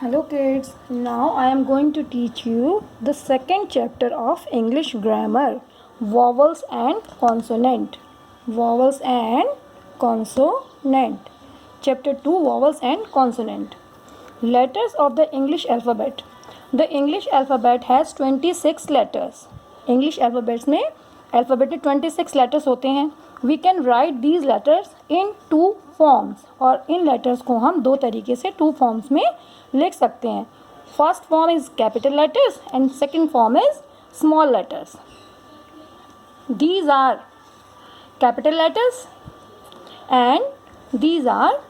Hello kids, now I am going to teach you the second chapter of English grammar, vowels and consonant. Vowels and consonant. Chapter 2, vowels and consonant. Letters of the English alphabet. The English alphabet has 26 letters. English alphabets में alphabet में 26 letters होते हैं. We can write these letters in two forms, और इन letters को हम दो तरीके से टू फॉर्म्स में लिख सकते हैं. First form is capital letters and second form is small letters. These are capital letters and these are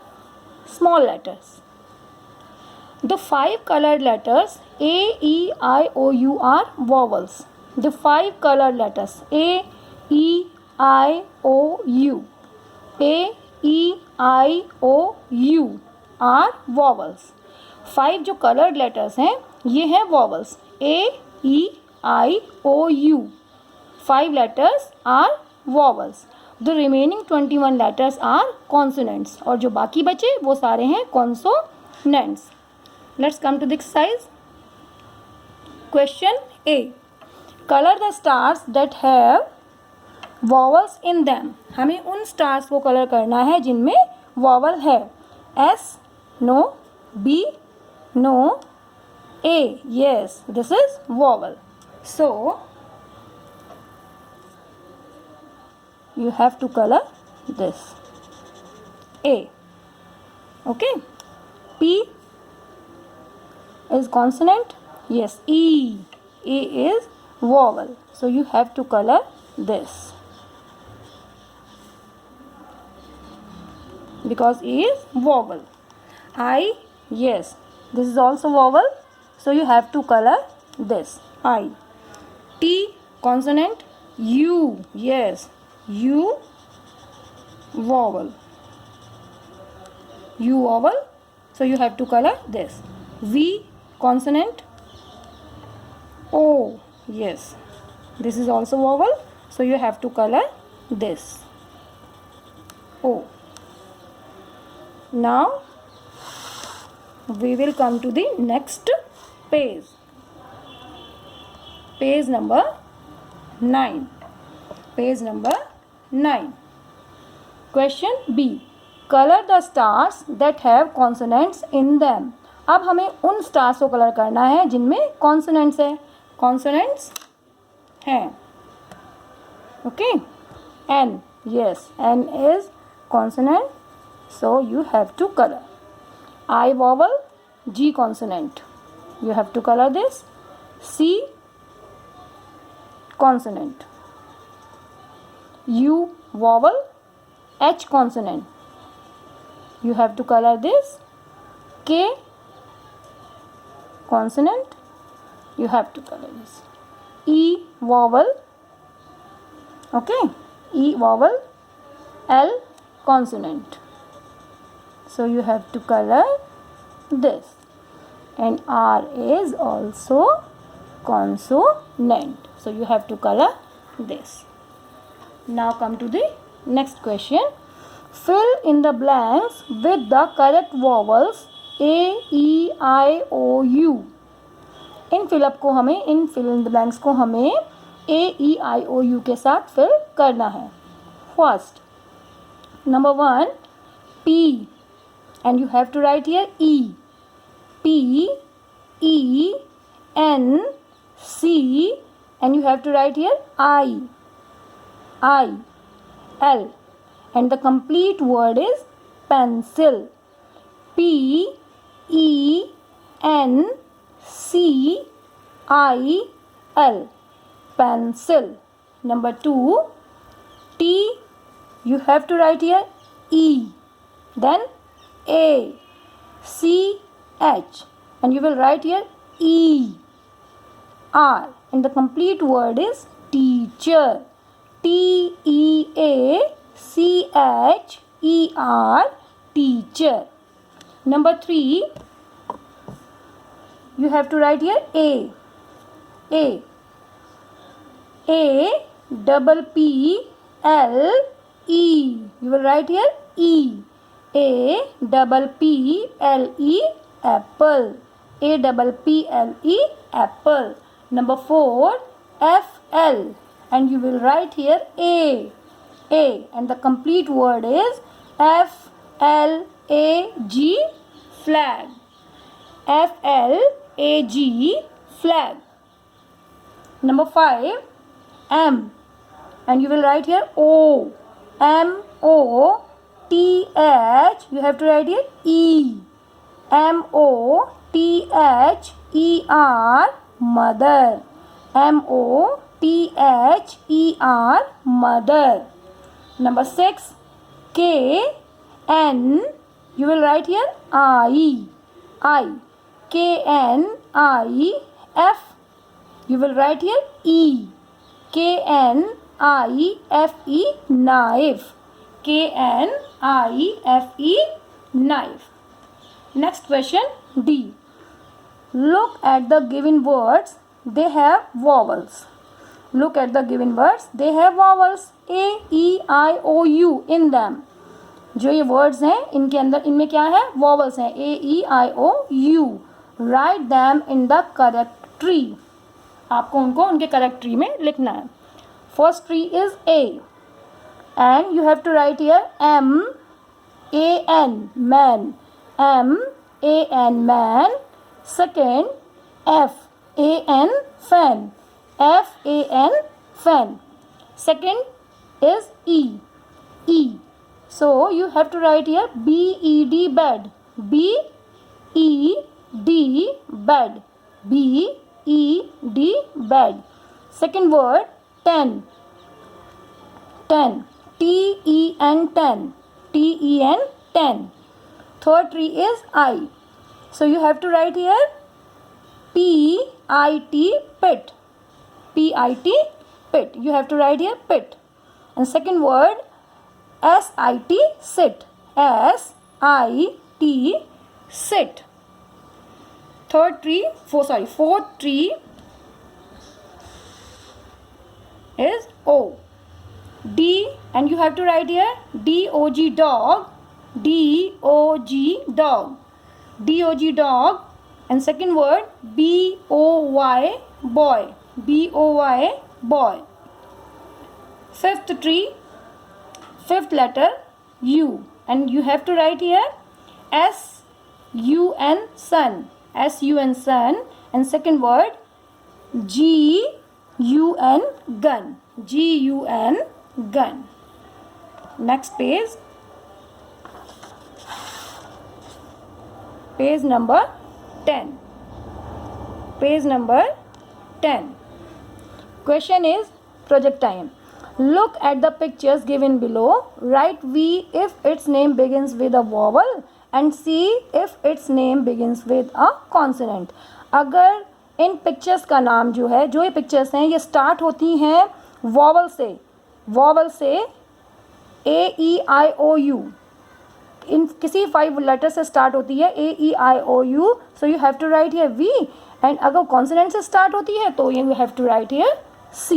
small letters. The 5 colored letters A, E, I, O, U are vowels. The 5 colored letters A, E, I, O, U. A, E, I, O, U are vowels. 5 जो colored letters हैं ये हैं vowels. A, E, I, O, U. 5 letters are vowels. The remaining 21 letters are consonants. और जो बाकी बचे वो सारे हैं consonants. Let's come to the exercise. Question A. Color the stars that have vowels in them. हमें उन stars को कलर करना है जिनमें vowel है. S, no. B, no. A, yes. This is vowel. So, you have to color this. A. Okay. P is consonant. Yes. E. E is vowel. So you have to color this because E is vowel. I, yes, this is also vowel. So you have to color this. I. T, consonant. U, yes, U vowel. U vowel. So you have to color this. V, consonant. O, yes, this is also vowel, so you have to color this. O. Now we will come to the next page. Page number 9. Page number 9. Question B. Color the stars that have consonants in them. अब हमें उन stars को colour करना है जिनमें consonants है. Consonants हैं. Okay. N, yes, N is consonant, so you have to colour. I vowel, G consonant, you have to color this. C, consonant. U vowel, H consonant, you have to color this. K consonant, you have to color this. E vowel, okay, E vowel, L consonant, so you have to color this. And R is also consonant, so you have to color this. Now come to the next question. Fill in the blanks with the correct vowels A, E, I, O, U. In fill up को हमें, इन fill in the blanks को हमें A, E, I, O, U के साथ fill करना है. First, number 1, P, and you have to write here E. P, E, N, C, and you have to write here I, L, and the complete word is pencil. P, E, N, C, I, L, pencil. Number 2, T, you have to write here E, then A, C, H, and you will write here E, R, and the complete word is teacher. T, E, A, C, H, E, R, teacher. Number 3, you have to write here A, double P, L, E, you will write here E, A, double P, L, E, apple. A-P-P-L-E, apple. Number 4, F-L, and you will write here A, and the complete word is F-L-A-G, flag. F-L-A-G, flag. Number 5, M, and you will write here O, M-O-T-H, you have to write here E, M-O-T-H-E-R, mother, M-O-T-H-E-R, mother. Number 6, K-N, you will write here I, K-N-I-F, you will write here E, K-N-I-F-E, knife, K-N-I-F-E, knife. Next question, D. Look at the given words, they have vowels. Look at the given words, they have vowels A, E, I, O, U in them. जो ये words हैं इनके अंदर, इनमें क्या है, vowels हैं A, E, I, O, U. Write them in the correct tree. आपको उनको उनके करेक्ट ट्री में लिखना है. First tree is A, and you have to write here M-A-N, man, M-A-N, man. Second, F-A-N, fan, F-A-N, fan. Second is E, so you have to write here B-E-D, bed, B-E-D, bed, B-E-D, bed. Second word, ten, T-E-N, ten, T-E-N, ten. Third tree is I, so you have to write here P-I-T, pit, P-I-T, pit. You have to write here pit. And second word, S-I-T, sit, S-I-T, sit. Fourth tree is O, D, and you have to write here D-O-G, dog, D-O-G, dog, D-O-G, dog. And second word, B-O-Y, boy, B-O-Y, boy. Fifth tree, fifth letter, U, and you have to write here S-U-N, sun, S-U-N, sun. And second word, G-U-N, gun, G-U-N, gun. Next page, page number 10. Page number 10. Question is project time. Look at the pictures given below. Write V if its name begins with a vowel and C if its name begins with a consonant. अगर इन pictures का नाम जो है, जो ये pictures हैं ये start होती हैं वॉवल से A-E-I-O-U, इन किसी 5 लेटर से स्टार्ट होती है A-E-I-O-U, so you have to write here V. And अगर कॉन्सोनेंट से स्टार्ट होती है तो you have to write here C.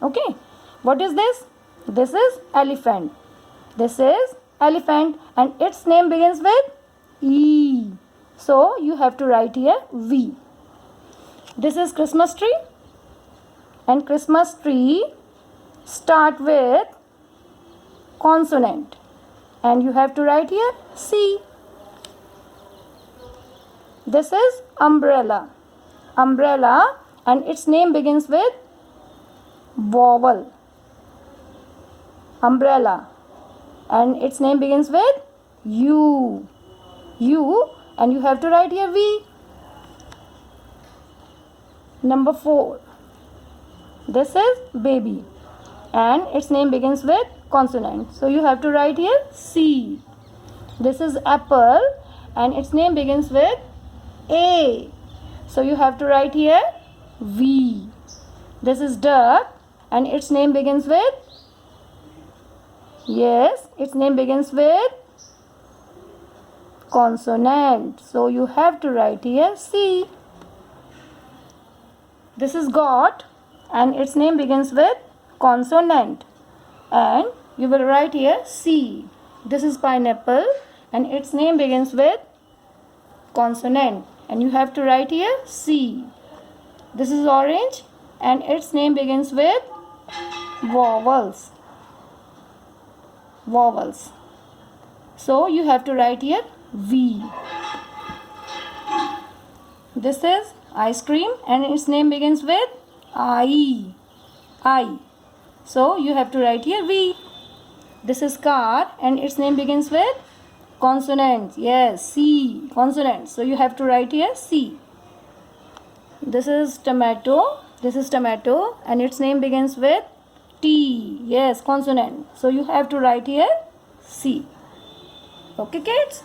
Okay, what is this? This is elephant, this is elephant and its name begins with E, so you have to write here V. This is Christmas tree, and Christmas tree start with consonant, and you have to write here C. This is umbrella, and its name begins with vowel, umbrella, and its name begins with U, and you have to write here V. Number 4, this is baby, and its name begins with consonant, so you have to write here C. This is apple, and its name begins with A, so you have to write here V. This is duck, and its name begins with, yes, its name begins with consonant, so you have to write here C. This is goat, and its name begins with consonant, and you will write here C. This is pineapple, and its name begins with consonant, and you have to write here C. This is orange and its name begins with vowels. Vowels. So you have to write here V. This is ice cream and its name begins with I. I. So you have to write here V. This is car and its name begins with consonant. Yes, C. Consonant. So you have to write here C. This is tomato. This is tomato and its name begins with T. Yes, consonant. So you have to write here C. Okay, kids?